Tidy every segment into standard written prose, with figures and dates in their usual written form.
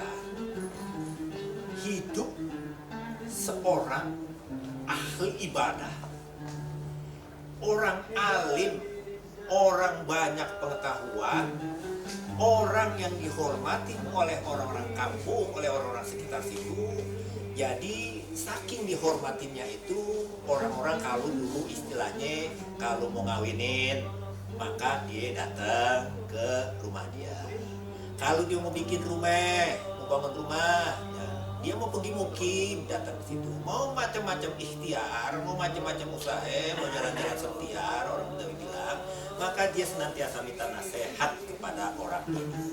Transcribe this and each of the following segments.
cerita hidup seorang ahli ibadah, orang alim, orang banyak pengetahuan, orang yang dihormati oleh orang-orang kampung, oleh orang-orang sekitar situ. Jadi saking dihormatinya itu, orang-orang kalau dulu istilahnya kalau mau ngawinin, maka dia datang ke rumah dia. Kalau dia mau bikin rumah, mau bangun rumah, ya, dia mau pergi mukim, datang ke situ. Mau macam-macam ikhtiar, mau macam-macam usaha, mau jalan-jalan setiar, orang Betawi bilang, maka dia senantiasa minta nasihat kepada orang ini.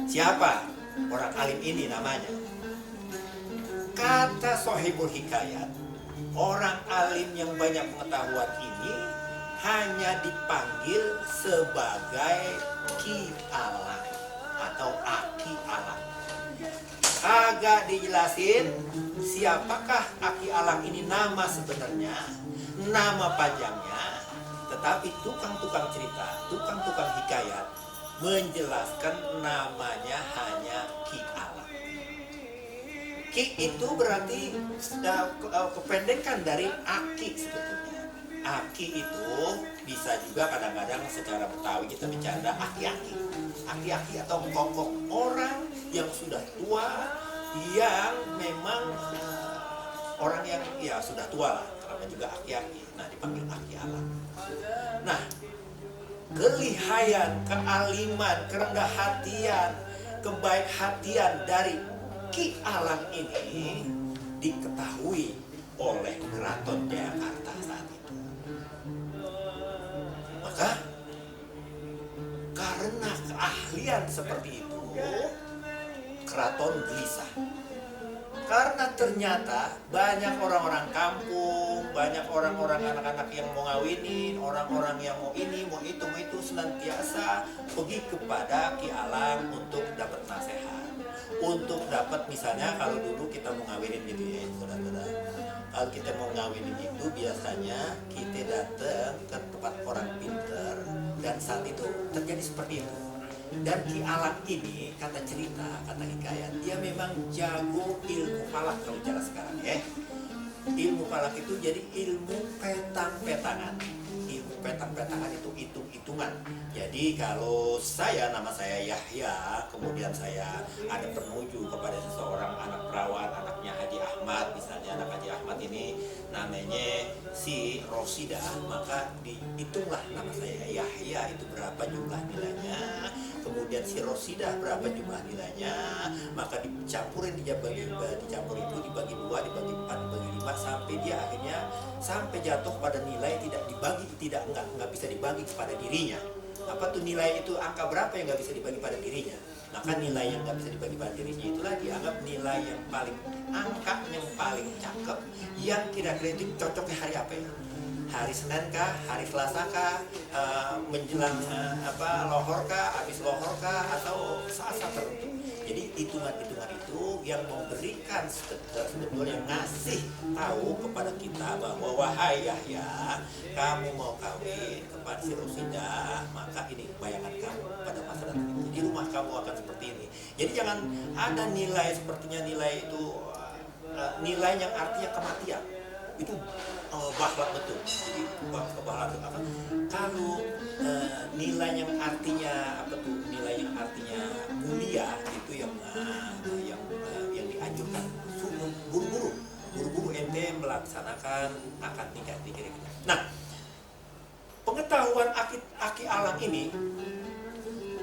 Siapa orang alim ini namanya? Kata Sohibul Hikayat, orang alim yang banyak pengetahuan ini hanya dipanggil sebagai Ki Alang atau Aki Alang. Agak dijelasin siapakah Aki Alang ini nama sebenarnya, nama panjangnya, tetapi tukang-tukang cerita, tukang-tukang hikayat menjelaskan namanya hanya Ki Alang. Ki itu berarti kependekan dari Aki sebetulnya. Aki itu bisa juga kadang-kadang secara Betawi kita bercanda aki-aki. Aki-aki atau kokok, orang yang sudah tua, yang memang orang yang ya sudah tua lah, karena juga aki-aki. Nah, dipanggil Aki Alang. Nah, kelihayan, kealiman, kerendah hatian, kebaik hatian dari Ki Alang ini diketahui oleh Keraton Jayakarta saat itu. Maka karena keahlian seperti itu, keraton gelisah. Karena ternyata banyak orang-orang kampung, banyak orang-orang anak-anak yang mau ngawinin, orang-orang yang mau ini, mau itu senantiasa pergi kepada Ki Alang untuk dapat nasihat. Untuk dapat misalnya kalau dulu kita mau ngawinin gitu ya, saudara-saudara. Kalau kita mau ngawinin itu biasanya kita datang ke tempat orang pinter, dan saat itu terjadi seperti itu. Dan Ki Alang ini, kata cerita, kata hikayat, dia memang jago ilmu falak kalau cara sekarang ya. Ilmu falak itu jadi ilmu petang-petangan. Ilmu petang-petangan itu hitung-hitungan. Jadi kalau nama saya Yahya, kemudian saya ada menuju kepada seseorang anak perawan, anaknya Haji Ahmad, misalnya anak Haji Ahmad ini namanya si Rosida, maka dihitunglah nama saya Yahya itu berapa jumlah nilainya, kemudian si Rosida berapa jumlah nilainya, maka dicampurin, dicampur itu dibagi 2, dibagi 4, dibagi 5 sampai dia akhirnya sampai jatuh pada nilai nggak bisa dibagi kepada dirinya. Apa tuh nilai itu, angka berapa yang nggak bisa dibagi pada dirinya? Maka nilai yang nggak bisa dibagi pada dirinya itulah dianggap nilai yang paling, angka yang paling cakep, yang kira-kira itu cocoknya hari apa ya? Hari Senin kah, hari Selasa kah, menjelang lohor kah, habis lohor kah, atau saat-saat tertentu. Jadi hitungan-hitungan itu yang memberikan sebetulnya ngasih tahu kepada kita bahwa wahai Yahya, kamu mau kawin kepada si Rosida, maka ini bayangan kamu pada masa datang itu. Di rumah kamu akan seperti ini. Jadi jangan ada nilai sepertinya nilai itu nilai yang artinya kematian. Itu bahlak betul. Jadi bahlak itu apa? Kalau nilai yang artinya nilai yang artinya mulia itu yang dianjurkan buru-buru ente melaksanakan akad nikah dikira. Nah, pengetahuan Aki Alang ini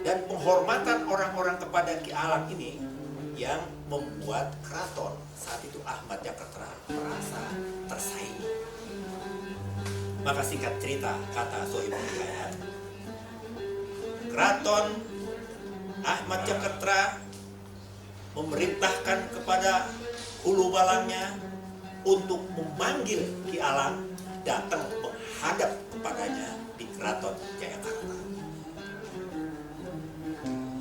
dan penghormatan orang-orang kepada Ki Alang ini yang membuat keraton saat itu Ahmad Jakarta merasa tersaingi. Maka singkat cerita, kata Sohibul Hikayat, keraton Ahmad Jakarta memerintahkan kepada hulu balangnya untuk memanggil Ki Alang datang menghadap kepadanya di keraton Jayakarta.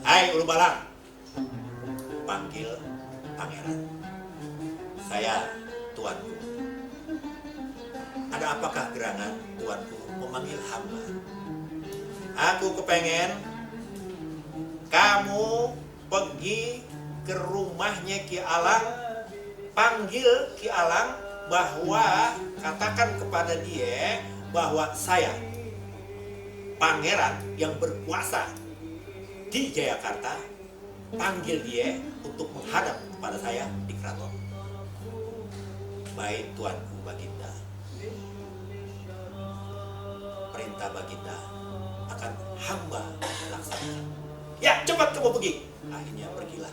Hai hulu balang, panggil pangeran. Saya tuanku. Ada apakah gerangan tuanku memanggil hamba? Aku kepengen kamu pergi ke rumahnya Ki Alang, panggil Ki Alang bahwa katakan kepada dia bahwa saya pangeran yang berkuasa di Jayakarta, panggil dia untuk menghadap kepada saya di keraton. Baik tuanku Baginda, perintah Baginda akan hamba laksanakan. Ya, cepat kamu pergi. Akhirnya pergilah.